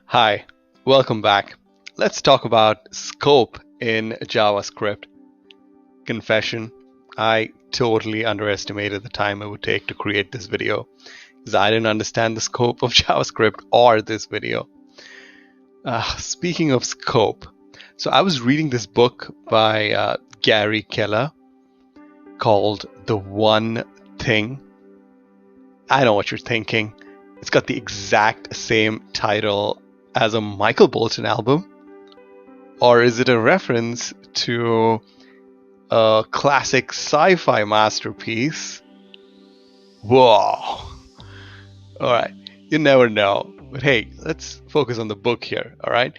Hi, welcome back. Let's talk about scope in JavaScript. Confession, I totally underestimated the time it would take to create this video because I didn't understand the scope of JavaScript or this video. Speaking of scope, so I was reading this book by Gary Keller called The One Thing. I know what you're thinking. It's got the exact same title as a Michael Bolton album. Or is it a reference to a classic sci-fi masterpiece? Whoa. Alright, you never know. But hey, let's focus on the book here, alright?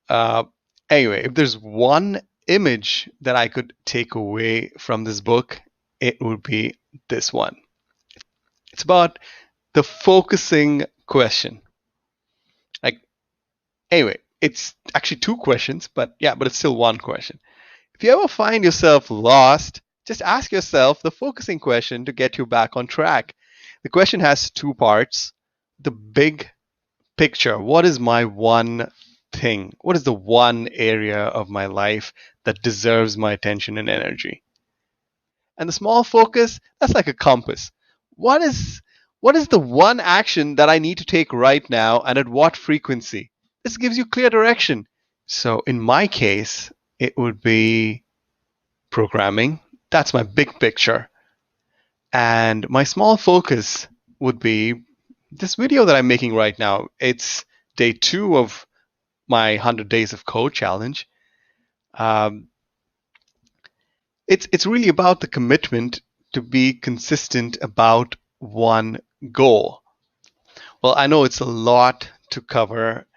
Uh, anyway, if there's one image that I could take away from this book, it would be this one. It's about the focusing question. Like, anyway, it's actually two questions, but it's still one question. If you ever find yourself lost, just ask yourself the focusing question to get you back on track. The question has two parts. The big picture. What is my one thing? What is the one area of my life that deserves my attention and energy? And the small focus, that's like a compass. What is what is the one action that I need to take right now and at what frequency? This gives you clear direction. So in my case, it would be programming. That's my big picture. And my small focus would be this video that I'm making right now. It's day 2 of my 100 Days of Code challenge. Um, it's really about the commitment to be consistent about one goal. Well, I know it's a lot to cover,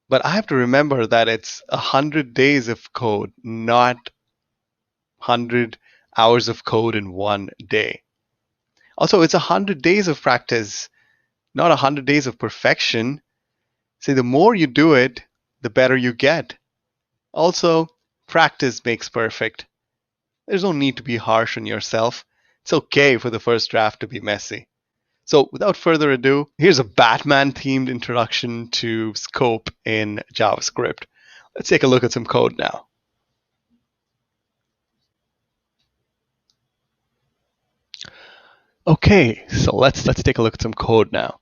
but I have to remember that it's 100 days of code, not 100 hours of code in one day. Also, it's 100 days of practice, not 100 days of perfection. See, the more you do it, the better you get. Also, practice makes perfect. There's no need to be harsh on yourself. It's okay for the first draft to be messy. So, without further ado, here's a Batman themed introduction to scope in JavaScript. Let's take a look at some code now. Okay, so let's take a look at some code now.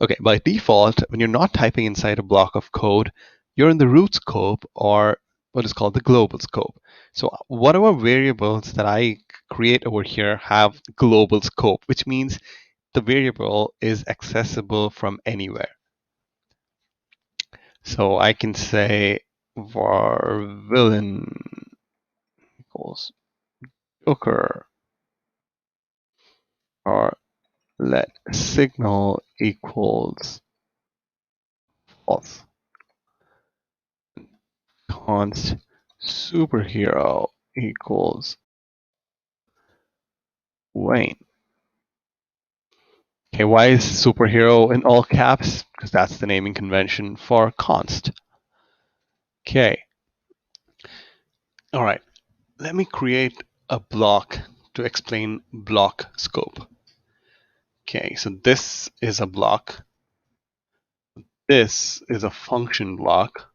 Okay, by default, when you're not typing inside a block of code, you're in the root scope or what is called the global scope. So whatever variables that I create over here have global scope, which means the variable is accessible from anywhere. So I can say var villain equals Joker or let signal equals false. Const superhero equals Wayne. Okay, why is superhero in all caps? Because that's the naming convention for const. Okay. All right. Let me create a block to explain block scope. Okay, so this is a block. This is a function block.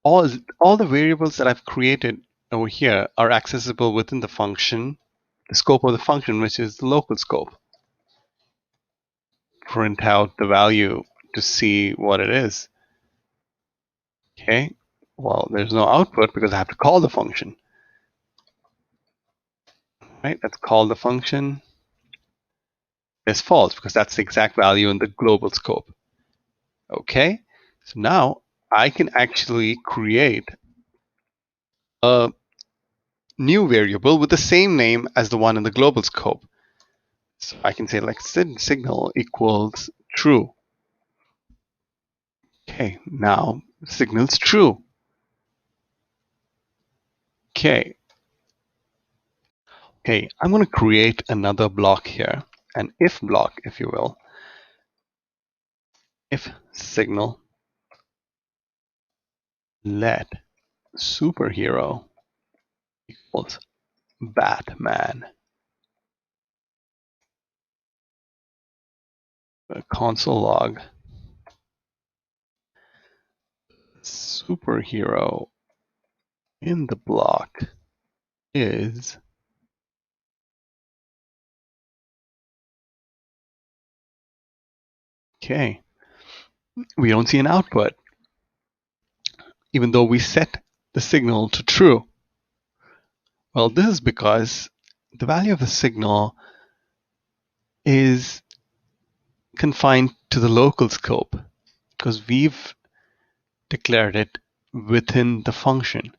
All the variables that I've created over here are accessible within the function, the scope of the function, which is the local scope. Print out the value to see what it is. Okay, well, there's no output because I have to call the function. Right, let's call the function. It's false because that's the exact value in the global scope. Okay, so now I can actually create a new variable with the same name as the one in the global scope. So I can say like signal equals true. Okay, now signal's true. Okay. Okay, I'm going to create another block here, an if block, if you will. If signal let superhero equals Batman. a console log superhero in the block is okay. We don't see an output, even though we set the signal to true. Well, this is because the value of the signal is confined to the local scope because we've declared it within the function.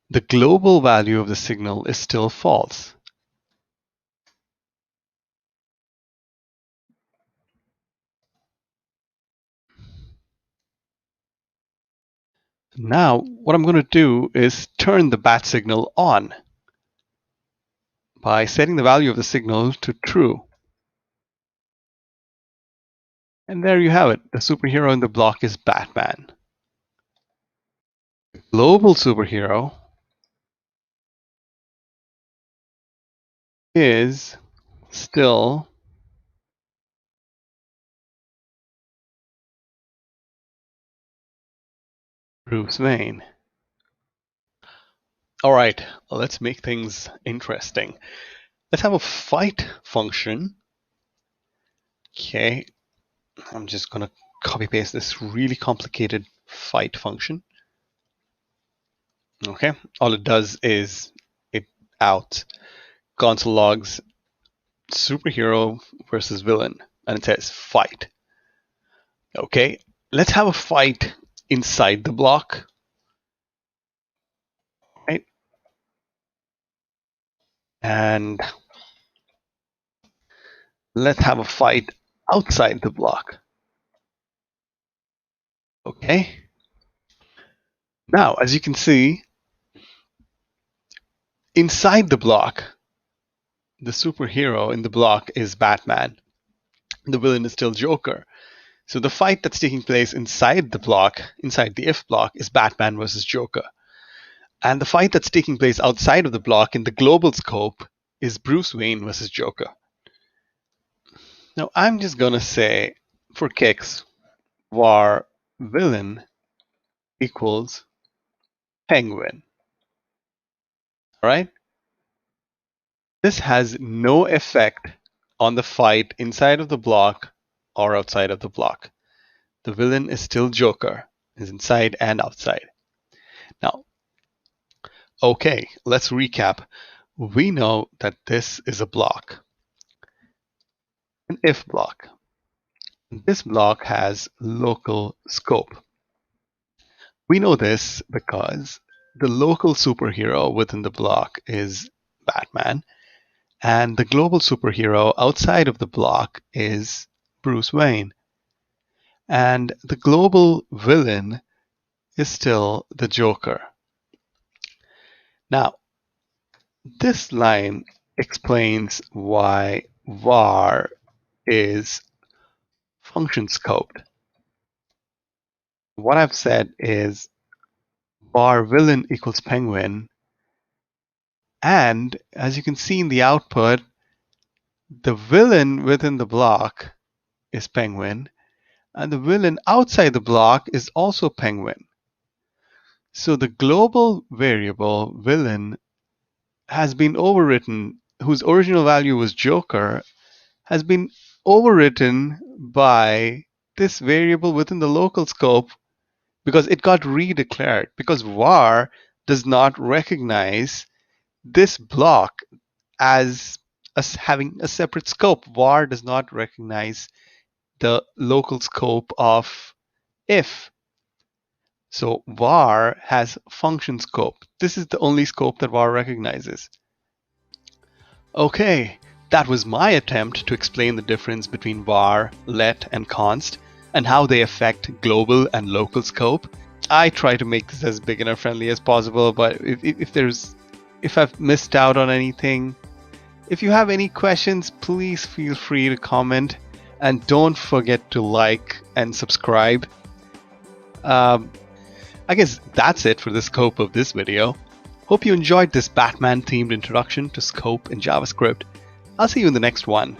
The global value of the signal is still false. Now, what I'm going to do is turn the bat signal on by setting the value of the signal to true. And there you have it. The superhero in the block is Batman. The global superhero is still Bruce Wayne. All right, let's make things interesting. Let's have a fight function. Okay, I'm just going to copy paste this really complicated fight function. Okay, all it does is it outs console logs superhero versus villain, and it says fight. Okay, let's have a fight inside the block. Right? And let's have a fight outside the block. Okay. Now, as you can see, inside the block, the superhero in the block is Batman. The villain is still Joker. So the fight that's taking place inside the block, inside the if block, is Batman versus Joker. And the fight that's taking place outside of the block in the global scope is Bruce Wayne versus Joker. Now I'm just going to say, for kicks, var villain equals penguin. All right? This has no effect on the fight inside of the block or outside of the block. The villain is still Joker, is inside and outside. Now, okay, let's recap. We know that this is a block, an if block. This block has local scope. We know this because the local superhero within the block is Batman, and the global superhero outside of the block is Bruce Wayne. And the global villain is still the Joker. Now, this line explains why var is function scoped. What I've said is var villain equals penguin, and as you can see in the output, the villain within the block is penguin, and the villain outside the block is also penguin. So the global variable villain has been overwritten, whose original value was Joker, has been overwritten by this variable within the local scope because it got redeclared, because var does not recognize this block as having a separate scope. var does not recognize the local scope of if. So var has function scope. This is the only scope that var recognizes. Okay, that was my attempt to explain the difference between var, let, and const, and how they affect global and local scope. I try to make this as beginner friendly as possible, but if I've missed out on anything, if you have any questions, please feel free to comment, and don't forget to like and subscribe. I guess that's it for the scope of this video. Hope you enjoyed this Batman themed introduction to scope in JavaScript. I'll see you in the next one.